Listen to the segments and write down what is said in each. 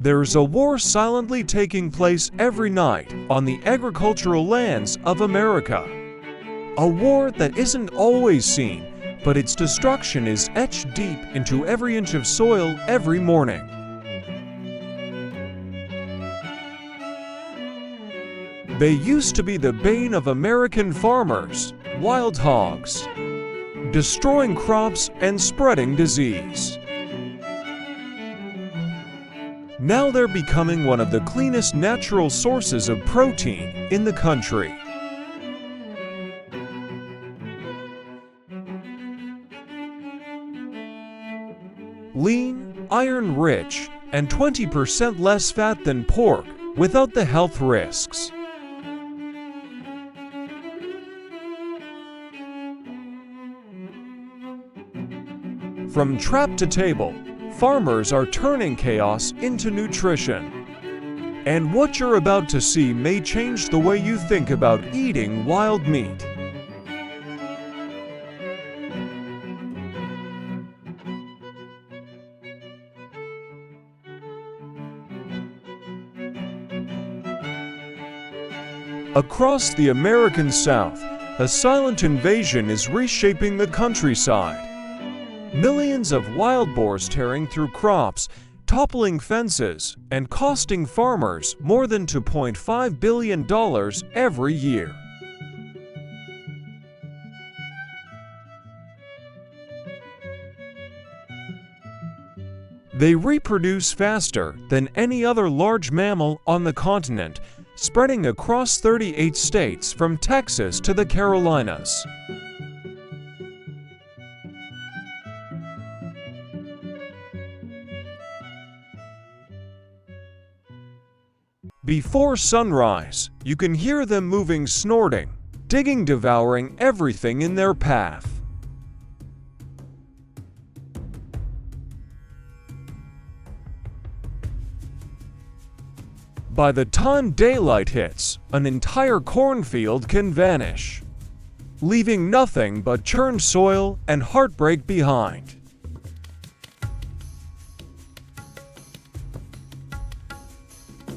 There's a war silently taking place every night on the agricultural lands of America. A war that isn't always seen, but its destruction is etched deep into every inch of soil every morning. They used to be the bane of American farmers, wild hogs, destroying crops and spreading disease. Now they're becoming one of the cleanest natural sources of protein in the country. Lean, iron-rich, and 20% less fat than pork without the health risks. From trap to table, farmers are turning chaos into nutrition. And what you're about to see may change the way you think about eating wild meat. Across the American South, a silent invasion is reshaping the countryside. Millions of wild boars tearing through crops, toppling fences, and costing farmers more than $2.5 billion every year. They reproduce faster than any other large mammal on the continent, spreading across 38 states from Texas to the Carolinas. Before sunrise, you can hear them moving, snorting, digging, devouring everything in their path. By the time daylight hits, an entire cornfield can vanish, leaving nothing but churned soil and heartbreak behind.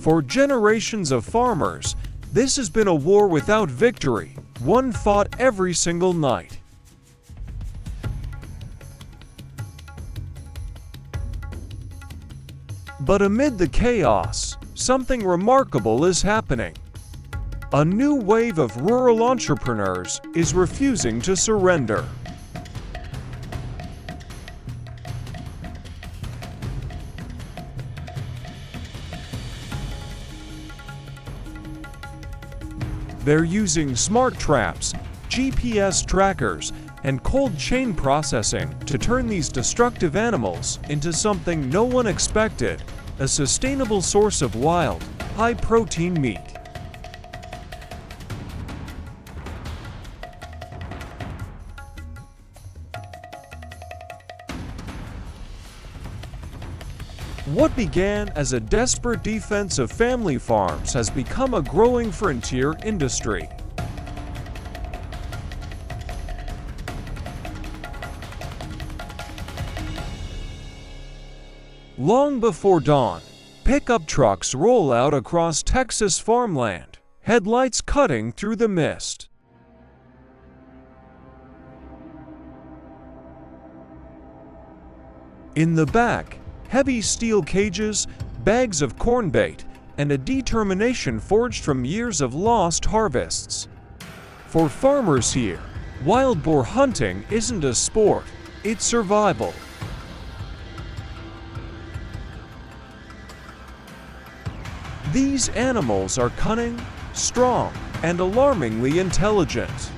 For generations of farmers, this has been a war without victory, one fought every single night. But amid the chaos, something remarkable is happening. A new wave of rural entrepreneurs is refusing to surrender. They're using smart traps, GPS trackers, and cold chain processing to turn these destructive animals into something no one expected, a sustainable source of wild, high-protein meat. What began as a desperate defense of family farms has become a growing frontier industry. Long before dawn, pickup trucks roll out across Texas farmland, headlights cutting through the mist. In the back, heavy steel cages, bags of corn bait, and a determination forged from years of lost harvests. For farmers here, wild boar hunting isn't a sport, it's survival. These animals are cunning, strong, and alarmingly intelligent.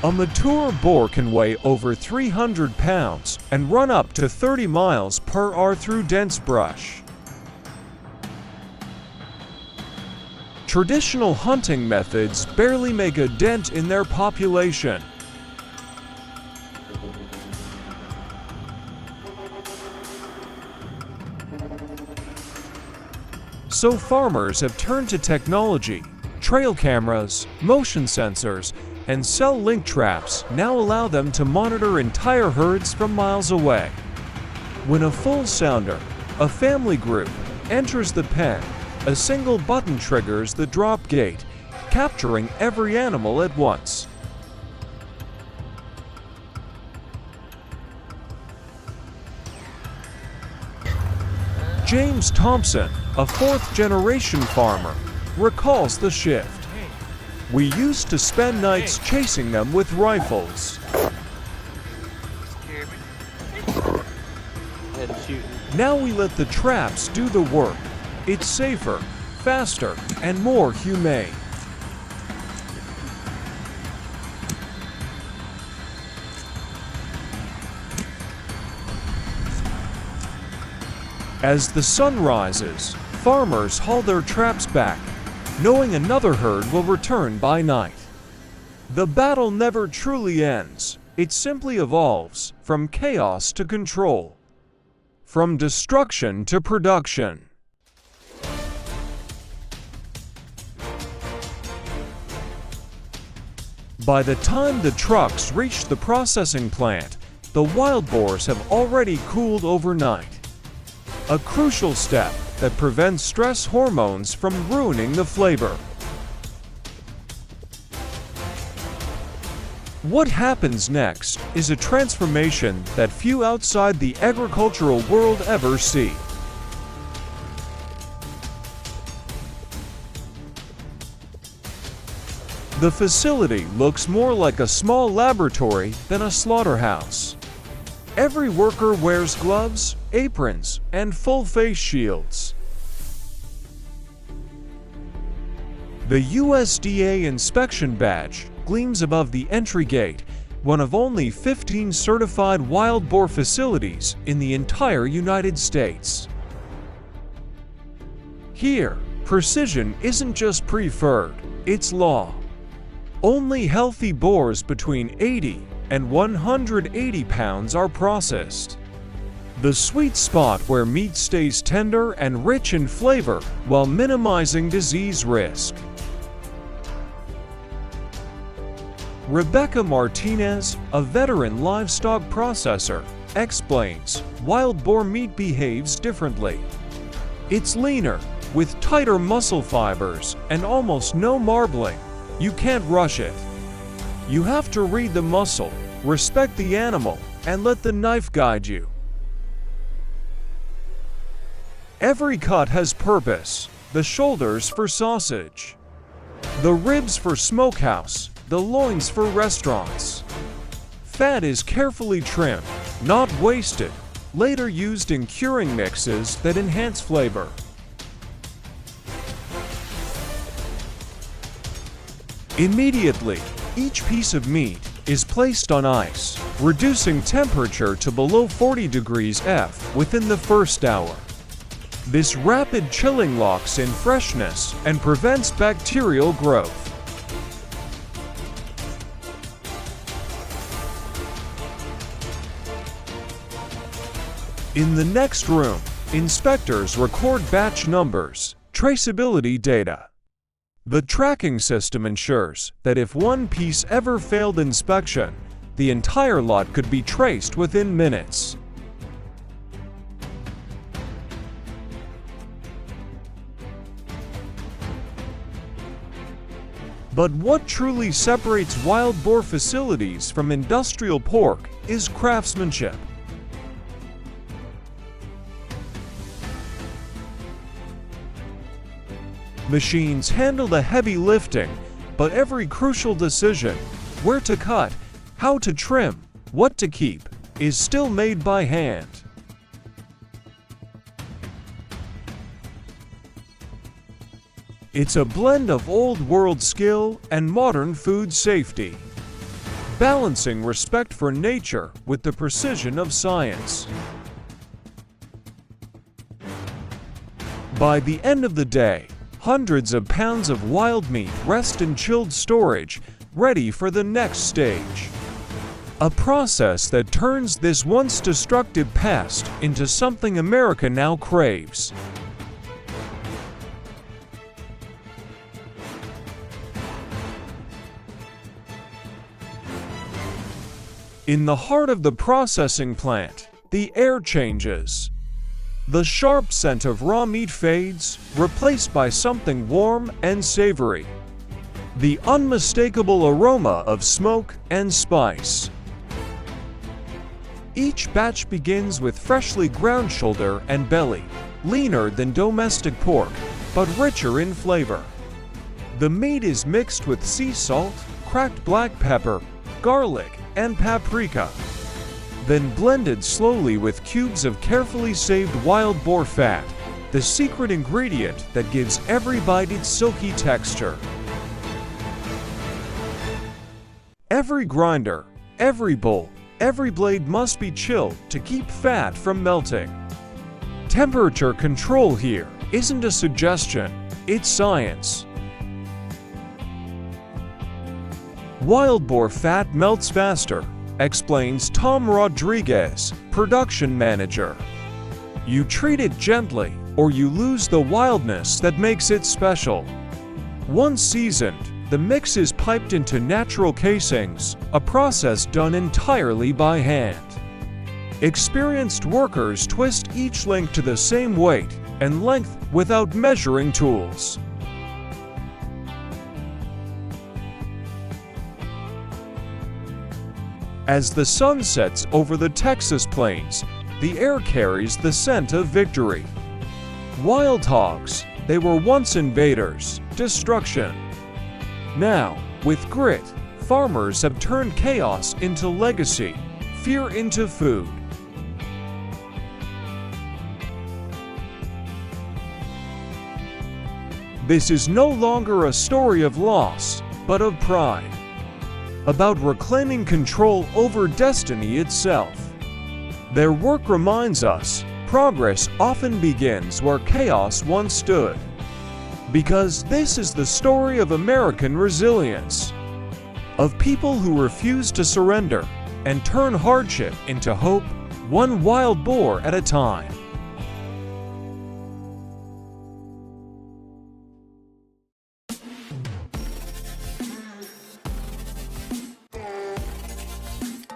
A mature boar can weigh over 300 pounds and run up to 30 miles per hour through dense brush. Traditional hunting methods barely make a dent in their population. So farmers have turned to technology. Trail cameras, motion sensors, and cell link traps now allow them to monitor entire herds from miles away. When a full sounder, a family group, enters the pen. A single button triggers the drop gate, capturing every animal at once. James Thompson, a fourth-generation farmer, recalls the shift. We used to spend nights chasing them with rifles. Now we let the traps do the work. It's safer, faster, and more humane. As the sun rises, farmers haul their traps back, knowing another herd will return by night. The battle never truly ends. It simply evolves from chaos to control, from destruction to production. By the time the trucks reach the processing plant, the Wildboars have already cooled overnight. A crucial step that prevents stress hormones from ruining the flavor. What happens next is a transformation that few outside the agricultural world ever see. The facility looks more like a small laboratory than a slaughterhouse. Every worker wears gloves, aprons, and full face shields. The USDA inspection badge gleams above the entry gate, one of only 15 certified wild boar facilities in the entire United States. Here, precision isn't just preferred, it's law. Only healthy boars between 80 and 180 pounds are processed. The sweet spot where meat stays tender and rich in flavor while minimizing disease risk. Rebecca Martinez, a veteran livestock processor, explains wild boar meat behaves differently. It's leaner, with tighter muscle fibers and almost no marbling. You can't rush it. You have to read the muscle, respect the animal, and let the knife guide you. Every cut has purpose, the shoulders for sausage, the ribs for smokehouse, the loins for restaurants. Fat is carefully trimmed, not wasted, later used in curing mixes that enhance flavor. Immediately, each piece of meat is placed on ice, reducing temperature to below 40 degrees F within the first hour. This rapid chilling locks in freshness and prevents bacterial growth. In the next room, inspectors record batch numbers, traceability data. The tracking system ensures that if one piece ever failed inspection, the entire lot could be traced within minutes. But what truly separates wild boar facilities from industrial pork is craftsmanship. Machines handle the heavy lifting, but every crucial decision, where to cut, how to trim, what to keep, is still made by hand. It's a blend of old-world skill and modern food safety, balancing respect for nature with the precision of science. By the end of the day, hundreds of pounds of wild meat rest in chilled storage, ready for the next stage. A process that turns this once destructive pest into something America now craves. In the heart of the processing plant, the air changes. The sharp scent of raw meat fades, replaced by something warm and savory. The unmistakable aroma of smoke and spice. Each batch begins with freshly ground shoulder and belly, leaner than domestic pork, but richer in flavor. The meat is mixed with sea salt, cracked black pepper, garlic, and paprika, then blended slowly with cubes of carefully saved wild boar fat, the secret ingredient that gives every bite its silky texture. Every grinder, every bowl, every blade must be chilled to keep fat from melting. Temperature control here isn't a suggestion, it's science. Wild boar fat melts faster, explains Tom Rodriguez, production manager. You treat it gently, or you lose the wildness that makes it special. Once seasoned, the mix is piped into natural casings, a process done entirely by hand. Experienced workers twist each link to the same weight and length without measuring tools. As the sun sets over the Texas plains, the air carries the scent of victory. Wild hogs, they were once invaders, destruction. Now, with grit, farmers have turned chaos into legacy, fear into food. This is no longer a story of loss, but of pride. About reclaiming control over destiny itself. Their work reminds us, progress often begins where chaos once stood. Because this is the story of American resilience. Of people who refuse to surrender and turn hardship into hope, one wild boar at a time.